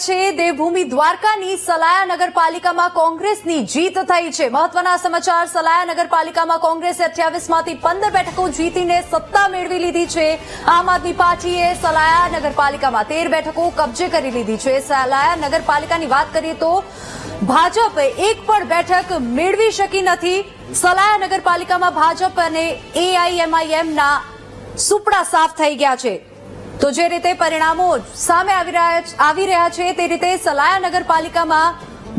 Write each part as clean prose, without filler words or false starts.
છે દેવભૂમિ દ્વારકાની સલાયા નગરપાલિકામાં કોંગ્રેસની જીત થઈ છે। મહત્વના સમાચાર, સલાયા નગરપાલિકામાં કોંગ્રેસે 28 માંથી 15 બેઠકો જીતીને સત્તા મેળવી લીધી છે। આમ આદમી પાર્ટીએ સલાયા નગરપાલિકામાં 13 બેઠકો કબજે કરી લીધી છે। સલાયા નગરપાલિકાની વાત કરીએ તો ભાજપે એક પણ બેઠક મેળવી શકી નથી। સલાયા નગરપાલિકામાં ભાજપ અને એઆઈએમઆઈએમના સુપડા સાફ થઈ ગયા છે। તો જે રીતે પરિણામો સામે આવી રહ્યા છે તે રીતે સલાયા નગરપાલિકામાં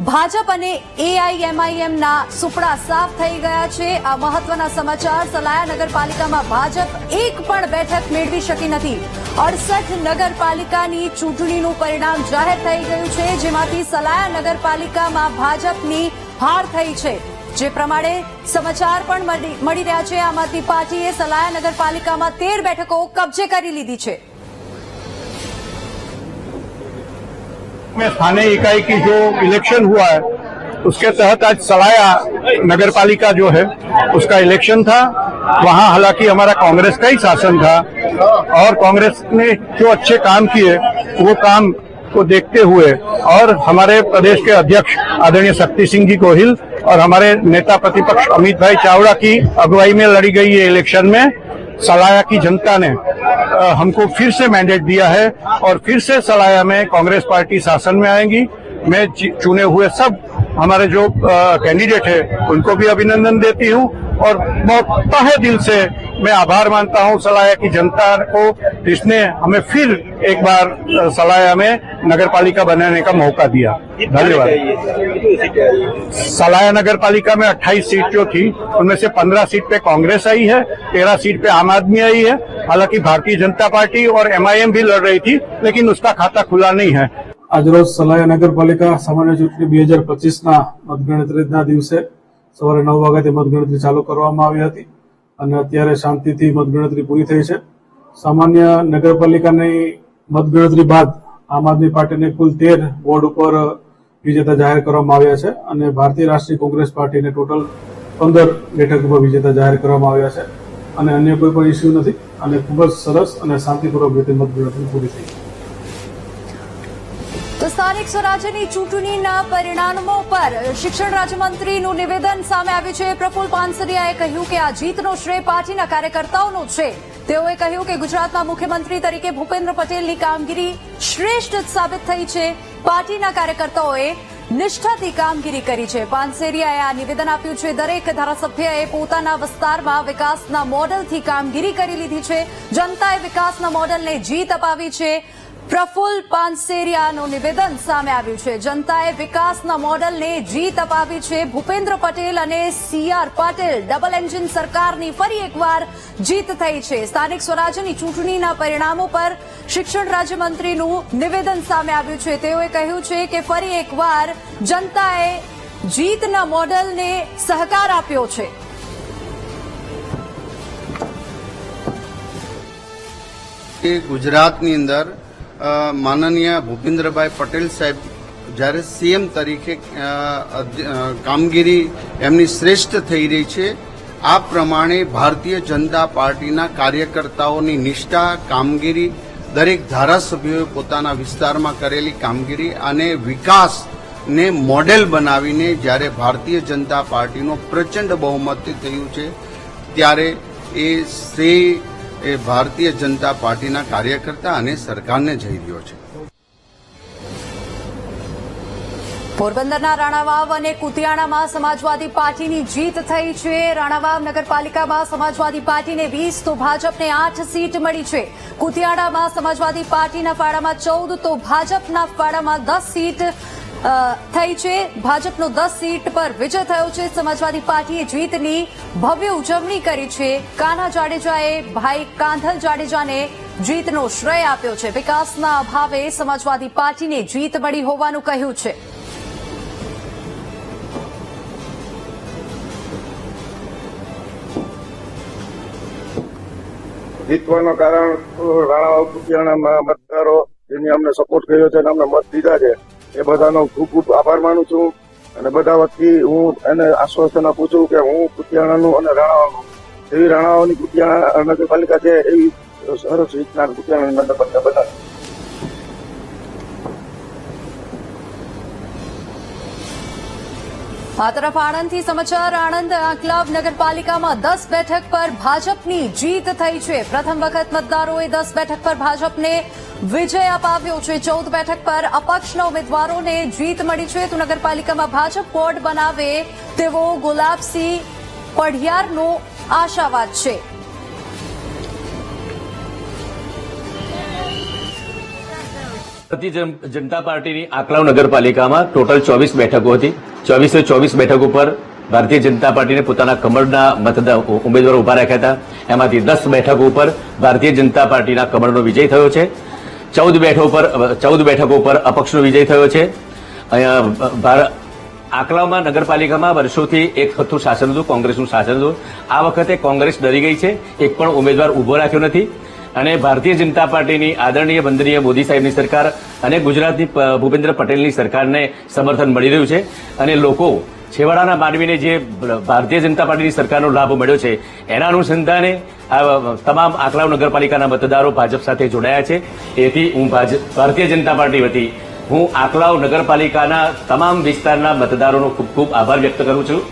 ભાજપ અને એઆઈએમઆઈએમના સુપડા સાફ થઈ ગયા છે। આ મહત્વના સમાચાર, સલાયા નગરપાલિકામાં ભાજપ એક પણ બેઠક મેળવી શકી નથી। 68 નગરપાલિકાની ચૂંટણીનું પરિણામ જાહેર થઈ ગયું છે, જેમાંથી સલાયા નગરપાલિકામાં ભાજપની હાર થઈ છે। જે પ્રમાણે સમાચાર પણ મળી રહ્યા છે, આમ આદમી પાર્ટીએ સલાયા નગરપાલિકામાં 13 બેઠકો कब्जे કરી લીધી છે। में स्थानीय इकाई की जो इलेक्शन हुआ है उसके तहत आज सलाया नगर पालिका जो है उसका इलेक्शन था। वहां हालांकि हमारा कांग्रेस का ही शासन था और कांग्रेस ने जो अच्छे काम किए वो काम को देखते हुए और हमारे प्रदेश के अध्यक्ष आदरणीय शक्ति सिंह जी गोहिल और हमारे नेता प्रतिपक्ष अमित भाई चावड़ा की अगुवाई में लड़ी गई ये इलेक्शन में सलाया की जनता ने हमको फिर से मैंडेट दिया है और फिर से सलाया में कांग्रेस पार्टी शासन में आएगी। मैं चुने हुए सब हमारे जो कैंडिडेट है उनको भी अभिनंदन देती हूँ और बहुत तहे दिल से मैं आभार मानता हूँ सलाया की जनता को, जिसने हमें फिर एक बार सलाया में नगर पालिका बनाने का मौका दिया। धन्यवाद। सलाया नगर पालिका में 28 सीट जो थी उनमें से 15 सीट पे कांग्रेस आई है, 13 सीट पे आम आदमी आई है। हालांकि भारतीय जनता पार्टी और एमआईएम भी लड़ रही थी, लेकिन उसका खाता खुला नहीं है। आज रोज सलाया नगरपालिका सामान्य चूंटणी 2025 मतगणतरीना दिवसे सवारे 9 वाग्याથી मतगणतरी चालू કરવામાં આવી હતી અને અત્યારે શાંતિથી मतगणतरी પૂરી થઈ છે। સામાન્ય નગરપાલિકાની मतगणतરી બાદ આમ આદમી પાર્ટીને કુલ 13 વોર્ડ ઉપર વિજેતા જાહેર કરવામાં આવ્યા છે અને ભારતીય રાષ્ટ્રીય કોંગ્રેસ પાર્ટીને ટોટલ 15 બેઠક ઉપર વિજેતા જાહેર કરવામાં આવ્યા છે અને અન્ય કોઈ પણ ઇસ્યુ નથી અને ખૂબ જ સરસ અને શાંતિપૂર્વક રીતે मतगणतરી પૂરી થઈ છે। તો સ્થાનિક સ્વરાજ્યની ચૂંટણીના પરિણામો પર શિક્ષણ રાજ્યમંત્રીનું નિવેદન સામે આવ્યું છે। પ્રફુલ્લ પાનસરિયાએ કહ્યું કે આ જીતનો શ્રેય પાર્ટીના કાર્યકર્તાઓનો છે। તેઓએ કહ્યું કે ગુજરાતમાં મુખ્યમંત્રી તરીકે ભૂપેન્દ્ર પટેલની કામગીરી શ્રેષ્ઠ સાબિત થઈ છે। પાર્ટીના કાર્યકર્તાઓએ નિષ્ઠાથી કામગીરી કરી છે। પાનસરિયાએ આ નિવેદન આપ્યું છે। દરેક ધારાસભ્યએ પોતાના વિસ્તારમાં વિકાસના મોડલથી કામગીરી કરી લીધી છે। જનતાએ વિકાસના મોડલને જીત અપાવી છે। પ્રફુલ્લ પાનસેરિયાનું નિવેદન સામે આવ્યું છે। જનતાએ વિકાસના મોડલને જીત અપાવી છે। ભૂપેન્દ્ર પટેલ અને સીઆર પાટીલ ડબલ એન્જિન સરકારની ફરી એકવાર જીત થઈ છે। સ્થાનિક સ્વરાજ્યની ચૂંટણીના પરિણામો પર શિક્ષણ રાજ્યમંત્રીનું નિવેદન સામે આવ્યું છે। તેઓએ કહ્યું છે કે ફરી એકવાર જનતાએ જીતના મોડલને સહકાર આપ્યો છે। ગુજરાતની અંદર માનનીય ભૂપેન્દ્રભાઈ પટેલ સાહેબ જ્યારે સીએમ તરીકે કામગીરી એમની શ્રેષ્ઠ થઈ રહી છે, આ પ્રમાણે ભારતીય જનતા પાર્ટીના કાર્યકર્તાઓની નિષ્ઠા, કામગીરી, દરેક ધારાસભ્યોએ પોતાના વિસ્તારમાં કરેલી કામગીરી અને વિકાસને મોડેલ બનાવીને જ્યારે ભારતીય જનતા પાર્ટીનો પ્રચંડ બહુમતી થયું છે ત્યારે એ શ્રેય એ ભારતીય જનતા પાર્ટીના કાર્યકર્તા અને સરકારને જઈ રહ્યો છે। પોરબંદરના રાણાવાવ અને કુતિયાણામાં સમાજવાદી પાર્ટીની જીત થઈ છે। રાણાવાવ નગરપાલિકામાં સમાજવાદી પાર્ટીને 20 તો ભાજપને 8 સીટ મળી છે। કુતિયાણામાં સમાજવાદી પાર્ટીના ફાળામાં 14 તો ભાજપના ફાળામાં 10 સીટ થઈ છે। ભાજપનો 10 સીટ પર વિજય થયો છે। સમાજવાદી પાર્ટીએ જીતની ભવ્ય ઉજવણી કરી છે। કાના જાડેજાએ ભાઈ કાંધલ જાડેજાને જીતનો શ્રેય આપ્યો છે। વિકાસના અભાવે સમાજવાદી પાર્ટીને જીત મળી હોવાનું કહ્યું છે। જીતવાનું કારણ રાણાવાવ કુતિયાણામાં મતદારો જેની અમને સપોર્ટ કર્યો છે અને અમને મત દીધા છે એ બધાનો ખૂબ ખૂબ આભાર માનું છું અને બધા વતી હું એને આશ્વાસન આપું છું કે હું કુતિયાણાનું અને રાણાવાવનું એવી રાણાવાવની કુતિયાણા નગરપાલિકા છે એવી સરસ રીતના કુતિયાણા નગરપાલિકા બનાવી। આ તરફ આણંદથી સમાચાર. આણંદ આંકલાવ નગરપાલિકામાં 10 બેઠક પર ભાજપની જીત થઈ છે. પ્રથમ વખત મતદારોએ 10 બેઠક પર ભાજપને વિજય અપાવ્યો છે. 14 બેઠક પર અપક્ષના ઉમેદવારોને જીત મળી છે. તો નગરપાલિકામાં ભાજપ બોર્ડ બનાવે તેવો ગુલાબસિંહ પઢિયારનો આશાવાદ છે. ભારતીય જનતા પાર્ટીની આંકલાવ નગરપાલિકામાં ટોટલ 24 બેઠકો હતી. 24 બેઠકો પર ભારતીય જનતા પાર્ટીને પોતાના કમળના ઉમેદવારો ઉભા રાખ્યા હતા. એમાંથી 10 બેઠકો ઉપર ભારતીય જનતા પાર્ટીના કમળનો વિજય થયો છે. 14 બેઠકો પર અપક્ષનો વિજય થયો છે. અહીંયા આંકલાવમાં નગરપાલિકામાં વર્ષોથી એક હતું શાસન હતું, કોંગ્રેસનું શાસન હતું. આ વખતે કોંગ્રેસ ડરી ગઈ છે, એક પણ ઉમેદવાર ઉભો રાખ્યો નથી અને ભારતીય જનતા પાર્ટીની આદરણીય વંદનીય મોદી સાહેબની સરકાર અને ગુજરાતની ભૂપેન્દ્ર પટેલની સરકારને સમર્થન મળી રહ્યું છે અને લોકો છેવાડાના માનવીને જે ભારતીય જનતા પાર્ટીની સરકારનો લાભ મળ્યો છે એના અનુસંધાને આ તમામ આંકલાવ નગરપાલિકાના મતદારો ભાજપ સાથે જોડાયા છે. તેથી હું ભારતીય જનતા પાર્ટી વતી હું આંકલાવ નગરપાલિકાના તમામ વિસ્તારના મતદારોનો ખૂબ ખૂબ આભાર વ્યક્ત કરું છું.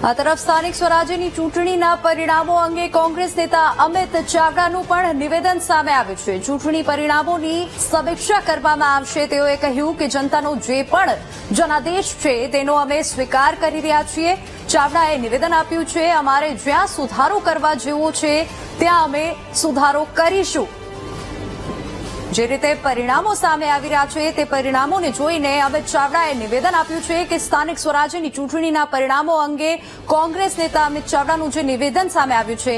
આ તરફ સ્થાનિક સ્વરાજ્યની ચૂંટણીના પરિણામો અંગે કોંગ્રેસ નેતા અમિત ચાવડાનું પણ નિવેદન સામે આવ્યું છે. ચૂંટણી પરિણામોની સમીક્ષા કરવામાં આવશે. તેઓએ કહ્યું કે જનતાનો જે પણ જનાદેશ છે તેનો અમે સ્વીકાર કરી રહ્યા છીએ. ચાવડાએ નિવેદન આપ્યું છે, અમારે જ્યાં સુધારો કરવા જેવો છે ત્યાં અમે સુધારો કરીશું. જે રીતે પરિણામો સામે આવી રહ્યા છે તે પરિણામોને જોઈને અમિત ચાવડાએ નિવેદન આપ્યું છે કે સ્થાનિક સ્વરાજ્યની ચૂંટણીના પરિણામો અંગે કોંગ્રેસ નેતા અમિત ચાવડાનું જે નિવેદન સામે આવ્યું છે.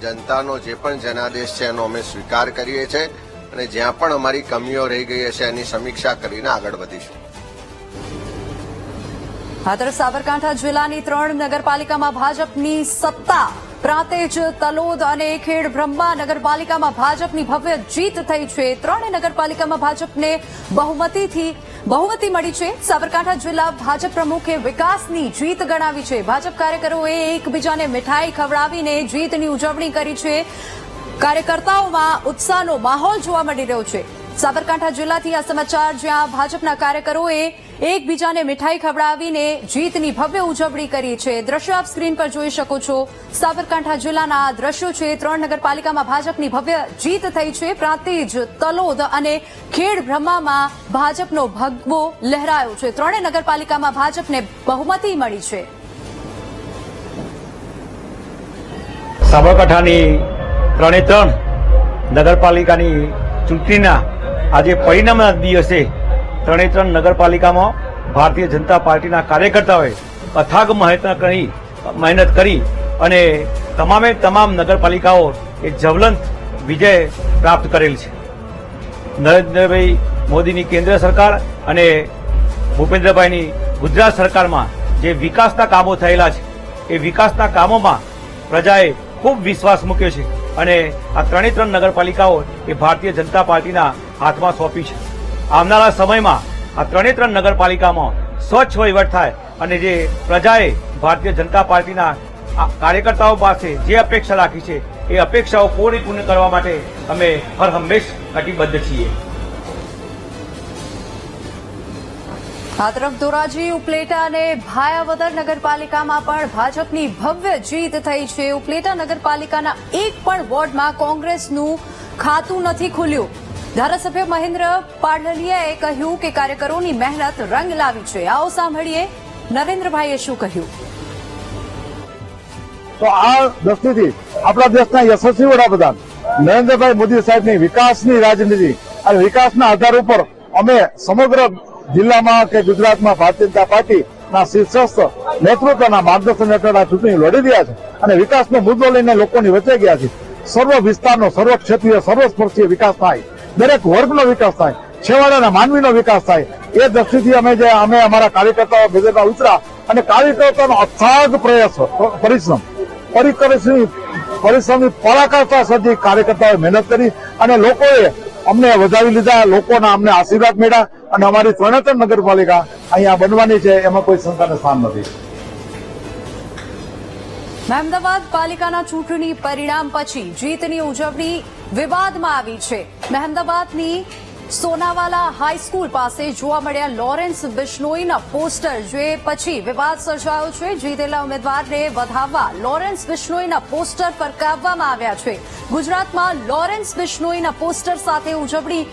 જનતાનો જે પણ જનાદેશ છે એનો અમે સ્વીકાર કરીએ છીએ અને જ્યાં પણ અમારી કમીઓ રહી ગઈ હશે એની સમીક્ષા કરીને આગળ વધીશું. આ તરફ સાબરકાંઠા જિલ્લાની 3 નગરપાલિકામાં ભાજપની સત્તા. પ્રાંતેજ, તલોદ અને ખેડ બ્રહ્મા નગરપાલિકામાં ભાજપની ભવ્ય જીત થઈ છે. 3 નગરપાલિકામાં ભાજપને બહુમતી મળી છે. સાબરકાંઠા જિલ્લા ભાજપ પ્રમુખે વિકાસની જીત ગણાવી છે. ભાજપ કાર્યકરોએ એકબીજાને મીઠાઈ ખવડાવીને જીતની ઉજવણી કરી છે. કાર્યકર્તાઓમાં ઉત્સાહનો માહોલ જોવા મળી રહ્યો છે. સાબરકાંઠા જિલ્લાથી આ સમાચાર, જ્યાં ભાજપના કાર્યકરોએ એકબીજાને મીઠાઈ ખવડાવીને જીતની ભવ્ય ઉજવણી કરી છે. દ્રશ્યો આપ સ્ક્રીન પર જોઈ શકો છો. સાબરકાંઠા જિલ્લાના આ દ્રશ્યો છે. 3 નગરપાલિકામાં ભાજપની ભવ્ય જીત થઈ છે. પ્રાંતિજ, તલોદ અને ખેડ બ્રહ્મામાં ભાજપનો ભગવો લહેરાયો છે. 3 નગરપાલિકામાં ભાજપને બહુમતી મળી છે. સાબરકાંઠાની 3 નગરપાલિકાની ચૂંટણીના આજે પરિણામના દિવસે 3 નગરપાલિકામાં ભારતીય જનતા પાર્ટીના કાર્યકર્તાઓએ અથાગ મહેનત કરી અને તમામ નગરપાલિકાઓ એક જ્વલંત વિજય પ્રાપ્ત કરેલ છે. નરેન્દ્રભાઈ મોદીની કેન્દ્ર સરકાર અને ભૂપેન્દ્રભાઈની ગુજરાત સરકારમાં જે વિકાસના કામો થયેલા છે એ વિકાસના કામોમાં પ્રજાએ ખૂબ વિશ્વાસ મૂક્યો છે અને આ 3 નગરપાલિકાઓ એ ભારતીય જનતા પાર્ટીના હાથમાં સોંપી છે. આવનારા સમયમાં આ 3 નગરપાલિકામાં સ્વચ્છ વહીવટ થાય અને જે પ્રજાએ ભારતીય જનતા પાર્ટીના કાર્યકર્તાઓ પાસે જે અપેક્ષા રાખી છે એ અપેક્ષાઓ પૂર્ણ કરવા માટે અમે હર હંમેશ કટિબદ્ધ છીએ. આ તરફ ધોરાજી, ઉપલેટા અને ભાયાવદર નગરપાલિકામાં પણ ભાજપની ભવ્ય જીત થઈ છે. ઉપલેટા નગરપાલિકાના એક પણ વોર્ડમાં કોંગ્રેસનું ખાતું નથી ખુલ્યું. ધારાસભ્ય મહેન્દ્ર પાડલિયાએ કહ્યું કે કાર્યકરોની મહેનત રંગ લાવી છે. આવો સાંભળીએ નરેન્દ્રભાઈએ શું કહ્યું. તો આ દ્રષ્ટિથી આપણા દેશના યશસ્વી વડાપ્રધાન નરેન્દ્રભાઈ મોદી સાહેબની વિકાસની રાજનીતિ અને વિકાસના આધાર ઉપર અમે સમગ્ર જિલ્લામાં કે ગુજરાતમાં ભારતીય જનતા પાર્ટીના શીર્ષસ્થ નેતૃત્વના માર્ગદર્શન હેઠળ આ ચૂંટણી લડી રહ્યા છે અને વિકાસનો મુદ્દો લઈને લોકોની વચ્ચે ગયા છે. સર્વ વિસ્તારનો, સર્વ ક્ષેત્રીય, સર્વસ્પર્શીય વિકાસ થાય, દરેક વર્ગનો વિકાસ થાય, છેવાડાના માનવીનો વિકાસ થાય એ દ્રષ્ટિથી અમે અમારા કાર્યકર્તાઓ ભેગા ઉતરા અને કાર્યકર્તાનો અથાગ પરિશ્રમની પરાકાષ્ઠા સુધી કાર્યકર્તાઓએ મહેનત કરી અને લોકોએ અમને વધાવી લીધા. લોકોના અમને આશીર્વાદ મળ્યા અને અમારી 3 નગરપાલિકા અહીંયા બનવાની છે એમાં કોઈ શંકાને સ્થાન નથી. મહેમદાવાદ પાલિકાના ચૂંટણી પરિણામ પછી જીતની ઉજવણી વિવાદમાં આવી છે. મહેમદાવાદની સોનાવાલા હાઈસ્કૂલ પાસે જોવા મળ્યા લોરેન્સ બિશ્નોઈના પોસ્ટર, જે પછી વિવાદ સર્જાયો છે. જીતેલા ઉમેદવારને વધાવવા લોરેન્સ બિશ્નોઈના પોસ્ટર ફરકાવવામાં આવ્યા છે. ગુજરાતમાં લોરેન્સ બિશ્નોઈના પોસ્ટર સાથે ઉજવણી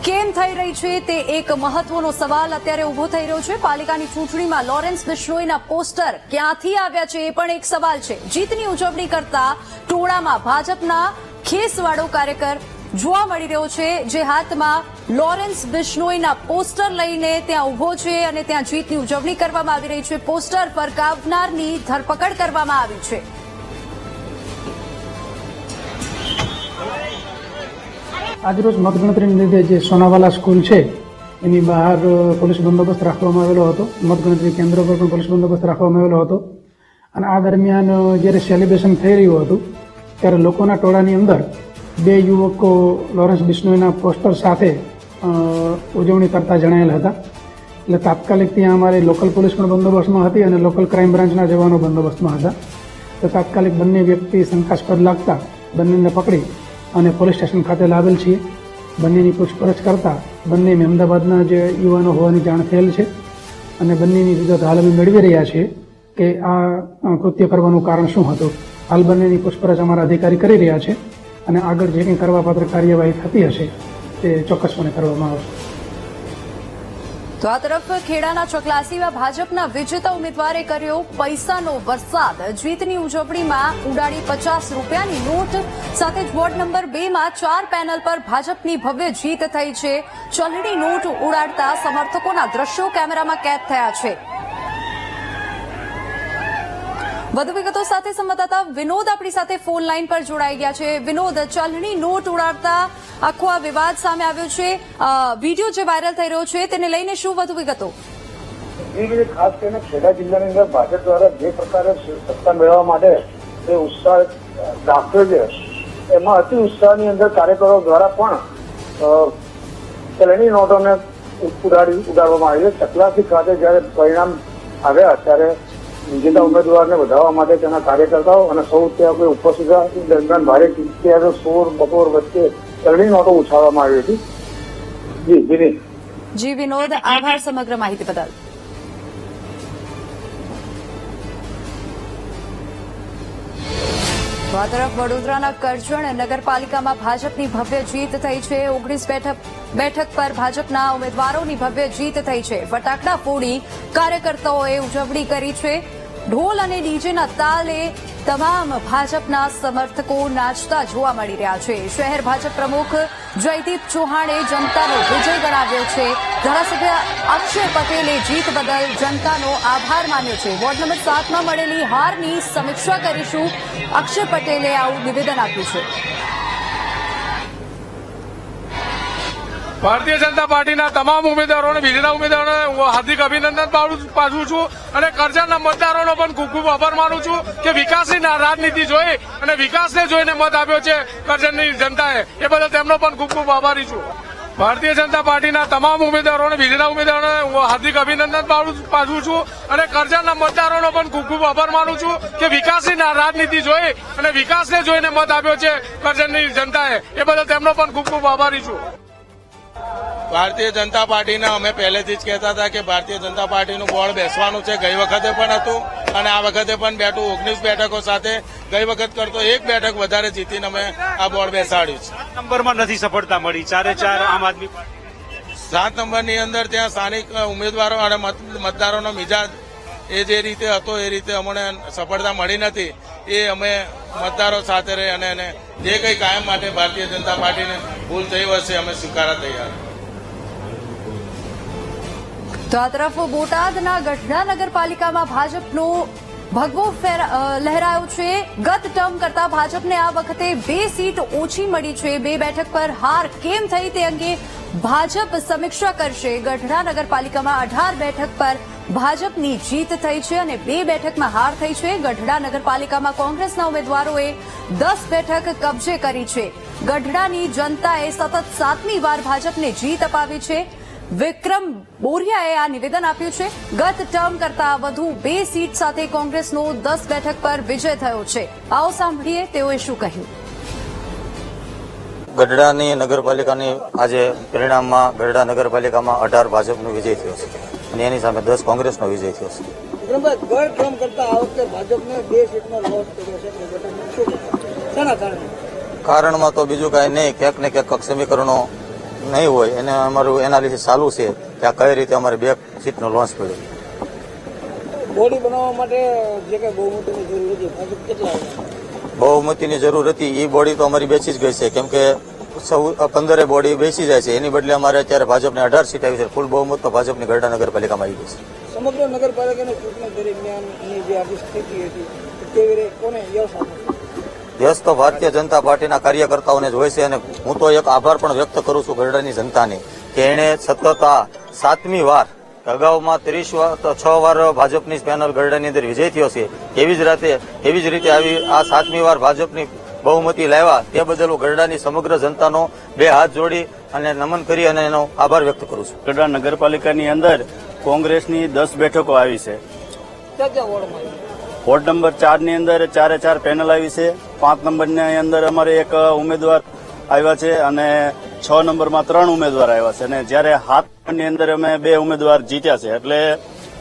કેમ થઈ રહી છે તે એક મહત્વનો સવાલ અત્યારે ઉભો થઈ રહ્યો છે. પાલિકાની ચૂંટણીમાં લોરેન્સ બિશ્નોઈના પોસ્ટર ક્યાંથી આવ્યા છે એ પણ એક સવાલ છે. જીતની ઉજવણી કરતા ટોળામાં ભાજપના ખેસવાળો કાર્યકર જોવા મળી રહ્યો છે, જે હાથમાં લોરેન્સ બિશ્નોઈના પોસ્ટર લઈને ત્યાં ઉભો છે અને ત્યાં જીતની ઉજવણી કરવામાં આવી રહી છે. પોસ્ટર ફરકાવનારની ધરપકડ કરવામાં આવી છે. આજરોજ મતગણતરીને લીધે જે સોનાવાલા સ્કૂલ છે એની બહાર પોલીસ બંદોબસ્ત રાખવામાં આવેલો હતો. મતગણતરી કેન્દ્ર પર પણ પોલીસ બંદોબસ્ત રાખવામાં આવેલો હતો અને આ દરમિયાન જ્યારે સેલિબ્રેશન થઈ રહ્યું હતું ત્યારે લોકોના ટોળાની અંદર બે યુવકો લોરેન્સ બિશ્નોઈના પોસ્ટર સાથે ઉજવણી કરતા જણાયેલ હતા. એટલે તાત્કાલિક ત્યાં અમારી લોકલ પોલીસ પણ બંદોબસ્તમાં હતી અને લોકલ ક્રાઇમ બ્રાન્ચના જવાનો બંદોબસ્તમાં હતા. તો તાત્કાલિક બંને વ્યક્તિ શંકાસ્પદ લાગતા બંનેને પકડી અને પોલીસ સ્ટેશન ખાતે લાવેલ છીએ. બંનેની પૂછપરછ કરતા બંને અમદાવાદના જે યુવાનો હોવાની જાણ થયેલ છે અને બંનેની વિગત હાલ અમે મેળવી રહ્યા છીએ કે આ કૃત્ય કરવાનું કારણ શું હતું. હાલ બંનેની પૂછપરછ અમારા અધિકારી કરી રહ્યા છે અને આગળ જે કંઈ કરવાપાત્ર કાર્યવાહી થતી હશે તે ચોક્કસપણે કરવામાં આવશે. તો આ તરફ ખેડાના ચકલાસીમાં ભાજપના વિજેતા ઉમેદવારે કર્યો પૈસાનો વરસાદ. જીતની ઉજવણીમાં ઉડાડી 50 રૂપિયાની નોટ સાથે જ વોર્ડ નંબર 2 માં 4 પેનલ પર ભાજપની ભવ્ય જીત થઈ છે. ચલણી નોટ ઉડાડતા સમર્થકોના દ્રશ્યો કેમેરામાં કેદ થયા છે. વધુ વિગતો સાથે સંવાદદાતા વિનોદ આપણી સાથે ફોન લાઈન પર જોડાઈ ગયા છે. વિનોદ, ચલણી નોટ ઉડાડતા આખો આ વિવાદ સામે આવ્યો છે. વિડીયો જે વાયરલ થઈ રહ્યો છે તેને લઈને શું વધુ વિગતો? ખાસ કરીને ખેડા જિલ્લાની અંદર ભાજપ દ્વારા જે પ્રકારે સત્તા મેળવવા માટે જે ઉત્સાહ દાખવ્યો છે એમાં અતિ ઉત્સાહની અંદર કાર્યકરો દ્વારા પણ ચલણી નોટોને ઉડાડવામાં આવી છે. ચકલાસી ખાતે જયારે પરિણામ આવ્યા ત્યારે વિજેતા ઉમેદવારને વધારવા માટે તેના કાર્યકર્તાઓ અને સૌ ત્યાં કોઈ ઉપસ્થિત દરમિયાન ભારે શોર બપોર વચ્ચે ચલણી નોટો ઉછાળવામાં આવી હતી. જી વિનોદ, આભાર સમગ્ર માહિતી બદલ. તો આ તરફ વડોદરાના કરજણ નગરપાલિકામાં ભાજપની ભવ્ય જીત થઈ છે. 19 બેઠક પર ભાજપના ઉમેદવારોની ભવ્ય જીત થઈ છે. ફટાકડા ફોડી કાર્યકર્તાઓએ ઉજવણી કરી છે. ઢોલ અને ડીજેના તાલે તમામ ભાજપના સમર્થકો નાચતા જોવા મળી રહ્યા છે. શહેર ભાજપ પ્રમુખ જયદીપ ચૌહાણે જનતાનો વિજય ગણાવ્યો છે. ધારાસભ્ય અક્ષય પટેલે જીત બદલ જનતાનો આભાર માન્યો છે. વોર્ડ નંબર 7 માં મળેલી હારની સમીક્ષા કરીશું. અક્ષય પટેલે આવું નિવેદન આપ્યું છે. ભારતીય જનતા પાર્ટીના તમામ ઉમેદવારોને, વિજેતા ઉમેદવારોને હું હાર્દિક અભિનંદન પાઠવું છું અને કરજણના મતદારોનો પણ ખૂબ ખૂબ આભાર માનું છું કે વિકાસની રાજનીતિ જોઈ અને વિકાસને જોઈને મત આપ્યો છે કરજણની જનતાએ. એ બદલ તેમનો પણ ખૂબ ખૂબ આભારી છું. ભારતીય જનતા પાર્ટીના તમામ ઉમેદવારોને, વિજેતા ઉમેદવારોને હું હાર્દિક અભિનંદન પાઠવું છું અને કરજણના મતદારોનો પણ ખૂબ ખૂબ આભાર માનું છું કે વિકાસની રાજનીતિ જોઈ અને વિકાસને જોઈને મત આપ્યો છે કરજણની જનતાએ. એ બદલ તેમનો પણ ખૂબ ખૂબ આભારી છું. ભારતીય જનતા પાર્ટીના અમે પહેલેથી જ કહેતા હતા કે ભારતીય જનતા પાર્ટીનું બોર્ડ બેસવાનું છે. ગઈ વખતે પણ હતું અને આ વખતે પણ બેઠું. 19 બેઠકો સાથે ગઈ વખત કરતો 1 બેઠક વધારે જીતીને અમે આ બોર્ડ બેસાડ્યું છે. 7 નંબરમાં નથી સફળતા મળી. 4 આમ આદમી 7 નંબરની અંદર ત્યાં સ્થાનિક ઉમેદવારો અને મતદારોનો મિજાજ એ જે રીતે હતો એ રીતે અમને સફળતા મળી નથી. એ અમે મતદારો સાથે રહી અને જે કંઈ કાયમ માટે ભારતીય જનતા પાર્ટીને ભૂલ થઈ હશે અમે સ્વીકારવા તૈયાર. તો આ તરફ બોટાદના ગઢડા નગરપાલિકામાં ભાજપનો ભગવો લહેરાયો છે. ગત ટર્મ કરતા ભાજપને આ વખતે 2 સીટ ઓછી મળી છે. 2 બેઠક પર હાર કેમ થઈ તે અંગે ભાજપ સમીક્ષા કરશે. ગઢડા નગરપાલિકામાં 18 બેઠક પર ભાજપની જીત થઈ છે અને 2 બેઠકમાં હાર થઈ છે. ગઢડા નગરપાલિકામાં કોંગ્રેસના ઉમેદવારોએ 10 બેઠક કબજે કરી છે. ગઢડાની જનતાએ સતત 7મી વાર ભાજપને જીત અપાવી છે. વિક્રમ બોરિયાએ આ નિવેદન આપ્યું છે. ગત ટર્મ કરતા વધુ 2 સીટ સાથે કોંગ્રેસનો 10 બેઠક પર વિજય થયો છે. આવો સાંભળીએ તેઓએ શું કહ્યું. ગઢડાની નગરપાલિકાની આજે પરિણામમાં ગઢડા નગરપાલિકામાં 18 ભાજપનો વિજય થયો છે અને એની સામે 10 કોંગ્રેસનો વિજય થયો છે. વિક્રમભાઈ, ગઢ કરતા આ વખતે ભાજપને 2 સીટનો લોસ કર્યો છે. શેના કારણે? કારણમાં તો બીજું કાંઈ નહીં, ક્યાંક ને ક્યાંક સમીકરણો નહીં હોય એને અમારું એનાલિસિસ ચાલુ છે કે આ કઈ રીતે અમારે 2 સીટનો લોસ પડ્યો. બોડી બનાવવા માટે જે કઈ બહુમતીની જરૂર હતી, ભાજપ કેટલા બહુમતીની જરૂર હતી એ બોડી તો અમારી બેસી જ ગઈ છે, કેમ કે 15 બોડી બેસી જાય છે. એની બદલે અમારે અત્યારે ભાજપને 18 સીટ આવી છે. ફૂલ બહુમત તો ભાજપની ગઢડા નગરપાલિકામાં આવી ગઈ છે. સમગ્ર નગરપાલિકાની ચૂંટણી દરમિયાનની જે આપણી સ્થિતિ હતી કેવી રીતે કોને યશ આપે? યશ તો ભારતીય જનતા પાર્ટીના કાર્યકર્તાઓને જ હોય છે અને હું તો એક આભાર પણ વ્યક્ત કરું છું ગઢડાની જનતાને કે એણે સતત આ 7મી વાર, અગાઉમાં 6 વાર ભાજપની પેનલ ગઢડાની અંદર વિજય થયો છે, એવી જ રીતે આવી આ 7મી વાર ભાજપની બહુમતી લાવ્યા તે બદલ હું ગઢડાની સમગ્ર જનતાનો 2 હાથ જોડી અને નમન કરી અને એનો આભાર વ્યક્ત કરું છું. ગઢડા નગરપાલિકાની અંદર કોંગ્રેસની 10 બેઠકો આવી છે. વોર્ડ નંબર 4 ની અંદર 4 પેનલ આવી છે. 5 નંબરની અંદર અમારે એક ઉમેદવાર આવ્યા છે અને 6 નંબરમાં 3 ઉમેદવાર આવ્યા છે અને જ્યારે 7 નંબરની અંદર અમે 2 ઉમેદવાર જીત્યા છે. એટલે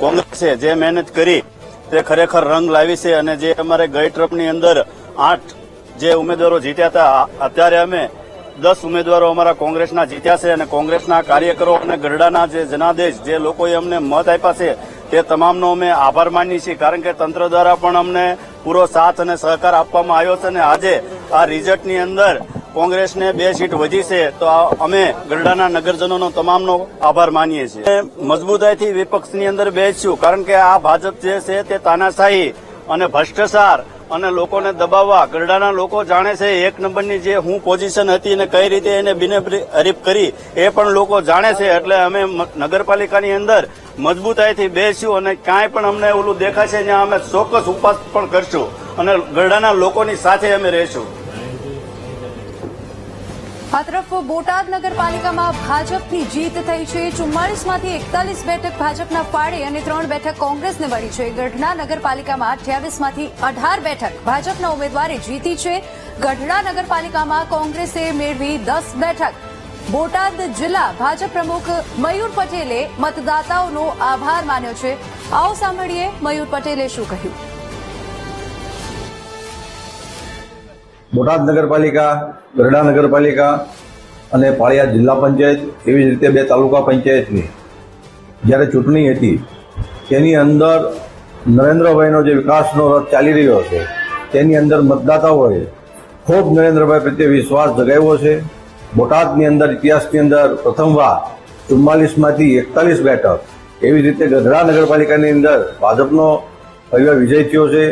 કોંગ્રેસે જે મહેનત કરી તે ખરેખર રંગ લાવી છે અને જે અમારે ગઈ ટ્રપની અંદર 8 જે ઉમેદવારો જીત્યા હતા, અત્યારે અમે 10 ઉમેદવારો અમારા કોંગ્રેસના જીત્યા છે અને કોંગ્રેસના કાર્યકરો અને ગઢડાના જે જનાદેશ જે લોકોએ અમને મત આપ્યા છે તે તમામનો અમે આભાર માનીએ છીએ, કારણ કે તંત્ર દ્વારા પણ અમને પૂરો સાથ અને સહકાર આપવામાં આવ્યો છે અને આજે આ રિઝલ્ટની અંદર કોંગ્રેસને 2 સીટ વધી છે તો અમે ગઢડાના નગરજનોનો તમામનો આભાર માનીએ છીએ. મજબૂતાઈથી વિપક્ષની અંદર બેસ્યું, કારણ કે આ ભાજપ જે છે તે તાનાશાહી અને ભ્રષ્ટાચાર અને લોકોને દબાવવા ગઢડાના લોકો જાણે છે. 1 નંબરની જે હું પોઝિશન હતી અને કઈ રીતે એને બિનહરીફ કરી એ પણ લોકો જાણે છે. એટલે અમે નગરપાલિકાની અંદર મજબૂતાઈથી બેસ્યું અને કાંઈ પણ અમને ઓલું દેખાય છે ત્યાં અમે ચોક્કસ ઉપવાસ પણ કરશું અને ગઢડાના લોકોની સાથે અમે રહીશું. આ તરફ બોટાદ નગરપાલિકામાં ભાજપની જીત થઈ છે. 44માંથી 41 બેઠક ભાજપના ફાળે અને 3 બેઠક કોંગ્રેસને મળી છે. ગઢડા નગરપાલિકામાં 28માંથી 18 બેઠક ભાજપના ઉમેદવારે જીતી છે. ગઢડા નગરપાલિકામાં કોંગ્રેસે મેળવી 10 બેઠક. બોટાદ જિલ્લા ભાજપ પ્રમુખ મયુર પટેલે મતદાતાઓનો આભાર માન્યો છે. આવો સાંભળીએ મયુર પટેલે શું કહ્યું. બોટાદ નગરપાલિકા, ગઢડા નગરપાલિકા અને પાળિયાદ જિલ્લા પંચાયત એવી જ રીતે 2 તાલુકા પંચાયતની જ્યારે ચૂંટણી હતી તેની અંદર નરેન્દ્રભાઈનો જે વિકાસનો રથ ચાલી રહ્યો છે તેની અંદર મતદાતાઓએ ખૂબ નરેન્દ્રભાઈ પ્રત્યે વિશ્વાસ જગાવ્યો છે. બોટાદની અંદર ઇતિહાસની અંદર પ્રથમવાર 44માંથી 41 બેઠક એવી રીતે ગઢડા નગરપાલિકાની અંદર ભાજપનો ભવ્ય વિજય થયો છે.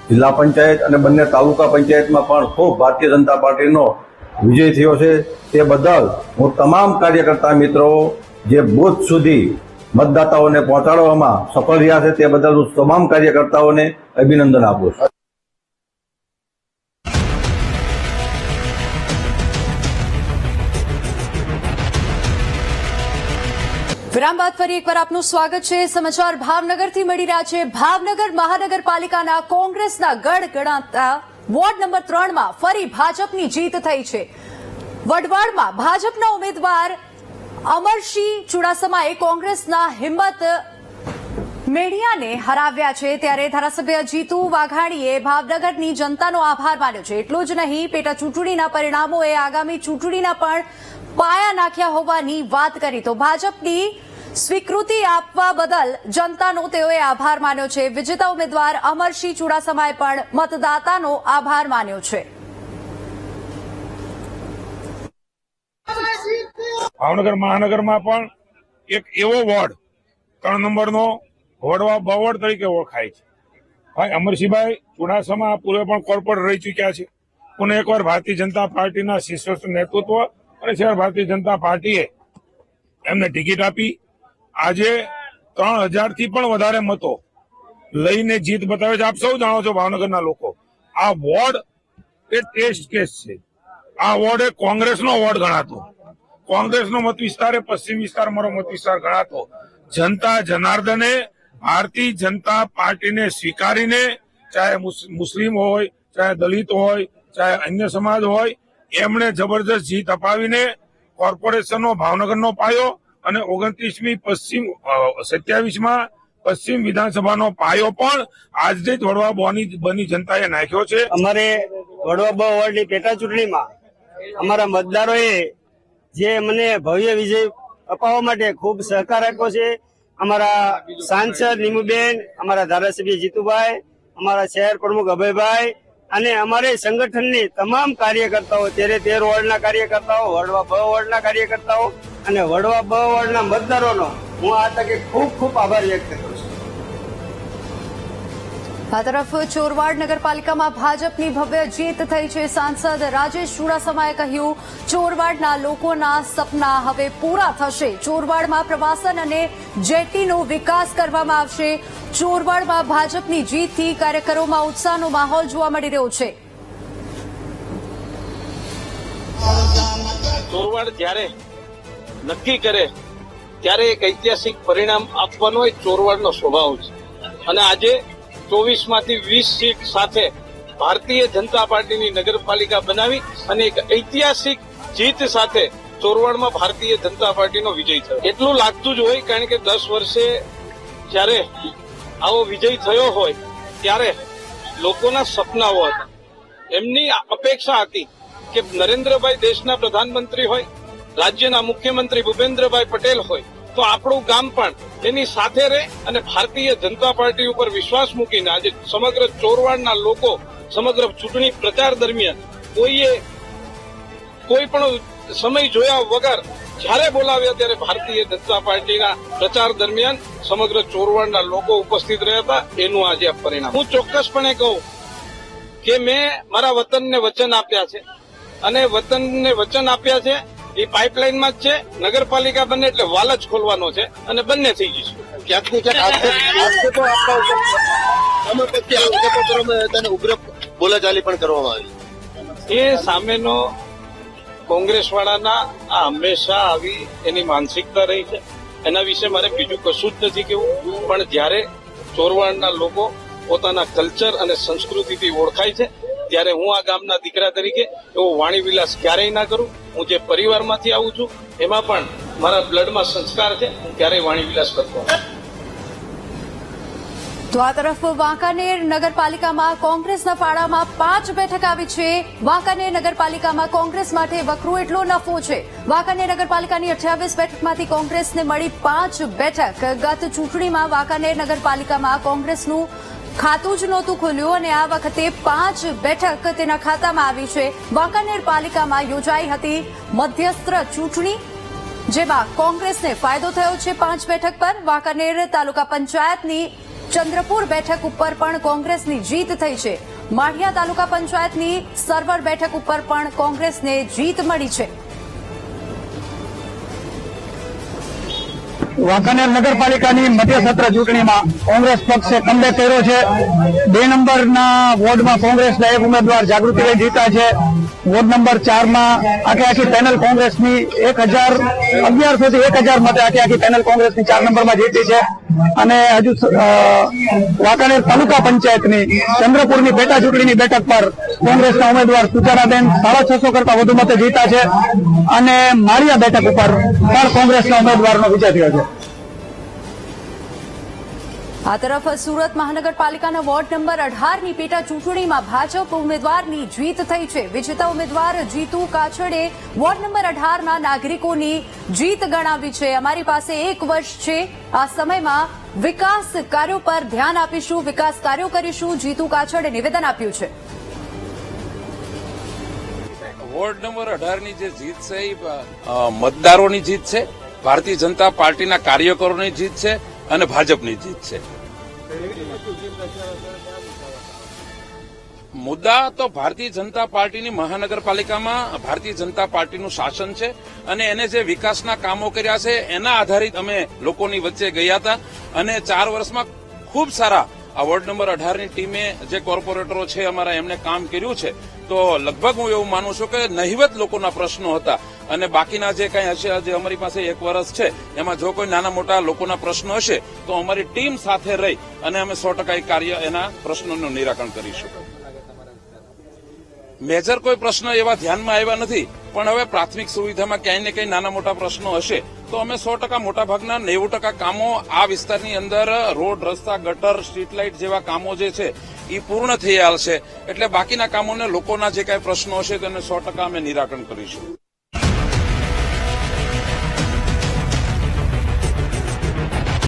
જિલ્લા પંચાયત અને બંને તાલુકા પંચાયતમાં પણ ખૂબ ભારતીય જનતા પાર્ટીનો વિજય થયો છે. તે બદલ હું તમામ કાર્યકર્તા મિત્રો જે બૂથ સુધી મતદાતાઓને પહોંચાડવામાં સફળ રહ્યા છે તે બદલ હું તમામ કાર્યકર્તાઓને અભિનંદન આપું છું. વિરામ બાદ ફરી એકવાર આપનું સ્વાગત છે. સમાચાર ભાવનગરથી મળી રહ્યા છે. ભાવનગર મહાનગરપાલિકાના કોંગ્રેસના ગઢ ગણાતા વોર્ડ નંબર 3માં ફરી ભાજપની જીત થઈ છે. વડવાડમાં ભાજપના ઉમેદવાર અમરસિંહ ચુડાસમાએ કોંગ્રેસના હિંમત મેડિયાને હરાવ્યા છે. ત્યારે ધારાસભ્ય જીતુ વાઘાણીએ ભાવનગરની જનતાનો આભાર માન્યો છે. એટલું જ નહીં, પેટા ચૂંટણીના પરિણામોએ આગામી ચૂંટણીના પણ પાયા નાખ્યા હોવાની વાત કરી. તો ભાજપની સ્વીકૃતિ આપવા બદલ જનતાનો તેઓએ આભાર માન્યો છે. વિજેતા ઉમેદવાર અમરસિંહ ચુડાસમાએ પણ મતદાતાનો આભાર માન્યો છે. ભાવનગર મહાનગરમાં પણ એક એવો વોર્ડ 3 નંબરનો વોર્ડ બવડ તરીકે ઓળખાય છે. ભાઈ અમરસિંહભાઈ ચુડાસમા પૂર્વે પણ કોર્પોરેટર રહી ચૂક્યા છે. પુનઃ એકવાર ભારતીય જનતા પાર્ટીના શીર્ષસ્થ નેતૃત્વ અને શહેર ભારતીય જનતા પાર્ટીએ એમને ટિકિટ આપી. આજે 3000 થી પણ વધારે મતો લઈને જીત બતાવે છે. આપ સૌ જાણો છો ભાવનગરના લોકો, આ વોર્ડ એ ટેસ્ટ કેસ છે. આ વોર્ડ એ કોંગ્રેસનો વોર્ડ ગણાતો, કોંગ્રેસનો મત વિસ્તાર એ પશ્ચિમ વિસ્તાર મારો મત વિસ્તાર ગણાતો. જનતા જનાર્દને ભારતીય જનતા પાર્ટીને સ્વીકારીને, ચાહે મુસ્લિમ હોય, ચાહે દલિત હોય, ચાહે અન્ય સમાજ હોય, એમણે જબરજસ્ત જીત અપાવીને કોર્પોરેશનનો ભાવનગરનો પાયો અને 29મી 27માં પશ્ચિમ વિધાનસભાનો પાયો પણ આજથી જ વડવા બની જનતાએ નાખ્યો છે. અમારે વડવા બ વોર્ડની પેટા ચૂંટણીમાં અમારા મતદારોએ જે મને ભવ્ય વિજય અપાવવા માટે ખૂબ સહકાર આપ્યો છે. અમારા સાંસદ નીમુબેન, અમારા ધારાસભ્ય જીતુભાઈ, અમારા શહેર પ્રમુખ અભયભાઈ અને અમારે સંગઠનની તમામ કાર્યકર્તાઓ 13 વોર્ડના કાર્યકર્તાઓ, વડવા બ વોર્ડના કાર્યકર્તાઓ અને વડવા બ વોર્ડના મતદારોનો હું આ તકે ખૂબ ખૂબ આભાર વ્યક્ત કરું છું. આ તરફ ચોરવાડ નગરપાલિકામાં ભાજપની ભવ્ય જીત થઈ છે. સાંસદ રાજેશ ચુડાસમાએ કહ્યું, ચોરવાડના લોકોના સપના હવે પૂરા થશે. ચોરવાડમાં પ્રવાસન અને જેટીનો વિકાસ કરવામાં આવશે. ચોરવાડમાં ભાજપની જીતથી કાર્યકરોમાં ઉત્સાહનો માહોલ જોવા મળી રહ્યો છે. ચોરવાડ જ્યારે નક્કી કરે ત્યારે એક ઐતિહાસિક પરિણામ આપવાનો એ ચોરવાડનો સ્વભાવ છે અને આજે 24માંથી 20 સીટ સાથે ભારતીય જનતા પાર્ટીની નગરપાલિકા બનાવી અને એક ઐતિહાસિક જીત સાથે ચોરવાડમાં ભારતીય જનતા પાર્ટીનો વિજય થયો. એટલું લાગતું જ હોય કારણ કે 10 વર્ષે જ્યારે આવો વિજય થયો હોય ત્યારે લોકોના સપનાઓ હતા. એમની અપેક્ષા હતી કે નરેન્દ્રભાઈ દેશના પ્રધાનમંત્રી હોય, રાજ્યના મુખ્યમંત્રી ભૂપેન્દ્રભાઈ પટેલ હોય તો આપણું ગામ પણ એની સાથે રહે અને ભારતીય જનતા પાર્ટી ઉપર વિશ્વાસ મૂકીને આજે સમગ્ર ચોરવાડના લોકો સમગ્ર ચૂંટણી પ્રચાર દરમિયાન કોઈ પણ સમય જોયા વગર જ્યારે બોલાવ્યા ત્યારે ભારતીય જનતા પાર્ટીના પ્રચાર દરમિયાન સમગ્ર ચોરવાડના લોકો ઉપસ્થિત રહ્યા હતા. એનું આજે આ પરિણામ. હું ચોક્કસપણે કહું કે મેં મારા વતનને વચન આપ્યા છે અને વતનને વચન આપ્યા છે એ પાઇપલાઇનમાં જ છે. નગરપાલિકા બને એટલે વાલ જ ખોલવાનો છે અને બંને થઈ જશે. ક્યાંક ને ક્યાંક ઉગ્ર બોલાચાલી પણ કરવામાં આવી. એ સામેનો કોંગ્રેસવાળાના આ હંમેશા આવી એની માનસિકતા રહી છે. એના વિશે મારે બીજું કશું જ નથી કહેવું. પણ જ્યારે ચોરવાડના લોકો પોતાના કલ્ચર અને સંસ્કૃતિથી ઓળખાય છે ત્યારે હું આ ગામના દીકરા તરીકે એવો વાણીવિલાસ ક્યારેય ના કરું. હું જે પરિવારમાંથી આવું છું એમાં પણ મારા બ્લડમાં સંસ્કાર છે. હું ક્યારેય વાણીવિલાસ કરતો નથી. તો આ તરફ વાંકાનેર નગરપાલિકામાં કોંગ્રેસના ફાળામાં 5 બેઠક આવી છે. વાંકાનેર નગરપાલિકામાં કોંગ્રેસ માટે વકરો એટલો નફો છે. વાંકાનેર નગરપાલિકાની 28 બેઠકમાંથી કોંગ્રેસને મળી 5 બેઠક. ગત ચૂંટણીમાં વાંકાનેર નગરપાલિકામાં કોંગ્રેસનું ખાતું જ નહોતું ખુલ્યું અને આ વખતે 5 બેઠક તેના ખાતામાં આવી છે. વાંકાનેર પાલિકામાં યોજાઈ હતી મધ્યસ્થ ચૂંટણી જેમાં કોંગ્રેસને ફાયદો થયો છે 5 બેઠક પર. વાંકાનેર તાલુકા પંચાયતની ચંદ્રપુર બેઠક ઉપર પણ કોંગ્રેસની જીત થઈ છે. માઢિયા તાલુકા પંચાયતની સરવર બેઠક ઉપર પણ કોંગ્રેસને જીત મળી છે. વાંકાનેર નગરપાલિકાની મધ્યસત્ર ચૂંટણીમાં કોંગ્રેસ પક્ષે કમબેક કર્યો છે. 2 નંબરના વોર્ડમાં કોંગ્રેસના એક ઉમેદવાર જાગૃતિભાઈ જીતા છે. વોર્ડ નંબર 4માં આખી પેનલ કોંગ્રેસની 1100 થી 1000 મતે આખી પેનલ કોંગ્રેસની 4 નંબરમાં જીતી છે. અને હજુ વાંકાનેર તાલુકા પંચાયતની ચંદ્રપુરની પેટા ચૂંટણીની બેઠક પર કોંગ્રેસના ઉમેદવાર સુચારાબેન 650 કરતા વધુ મતે જીતા છે. અને માળિયા બેઠક ઉપર પણ કોંગ્રેસના ઉમેદવારનો વિજય થયો છે. આ તરફ સુરત મહાનગરપાલિકાના વોર્ડ નંબર 18ની પેટા ચૂંટણીમાં ભાજપ ઉમેદવારની જીત થઈ છે. વિજેતા ઉમેદવાર જીતુ કાછડે વોર્ડ નંબર 18ના નાગરિકોની જીત ગણાવી છે. અમારી પાસે 1 વર્ષ છે. આ સમયમાં વિકાસ કાર્યો પર ધ્યાન આપીશું, વિકાસ કાર્યો કરીશું, જીતુ કાછડે નિવેદન આપ્યું છે. વોર્ડ નંબર 18ની જે જીત છે એ મતદારોની જીત છે, ભારતીય જનતા પાર્ટીના કાર્યકરોની જીત છે અને ભાજપની જીત છે. મુદ્દા તો ભારતીય જનતા પાર્ટીની મહાનગરપાલિકામાં ભારતીય જનતા પાર્ટીનું શાસન છે અને એને જે વિકાસના કામો કર્યા છે એના આધારિત અમે લોકોની વચ્ચે ગયા હતા અને 4 વર્ષમાં ખૂબ સારા આ વોર્ડ નંબર 18ની ટીમે જે કોર્પોરેટરો છે અમારા એમને કામ કર્યું છે. તો લગભગ હું એવું માનું છું કે નહિવત લોકોના પ્રશ્નો હતા અને બાકીના જે કંઈ હશે, જે અમારી પાસે 1 વર્ષ છે એમાં જો કોઈ નાના મોટા લોકોના પ્રશ્નો હશે તો અમારી ટીમ સાથે રહી અને અમે 100% કાર્ય એના પ્રશ્નોનું નિરાકરણ કરીશું. મેજર કોઈ પ્રશ્ન એવા ધ્યાનમાં આવ્યા નથી, પણ હવે પ્રાથમિક સુવિધામાં ક્યાંય ને ક્યાંય નાના મોટા પ્રશ્નો હશે તો અમે 100% મોટાભાગના 90% કામો આ વિસ્તારની અંદર રોડ, રસ્તા, ગટર, સ્ટ્રીટ લાઇટ જેવા કામો જે છે એ પૂર્ણ થઈ આવશે. એટલે બાકીના કામોને લોકોના જે કાંઈ પ્રશ્નો હશે તેને 100% અમે નિરાકરણ કરીશું.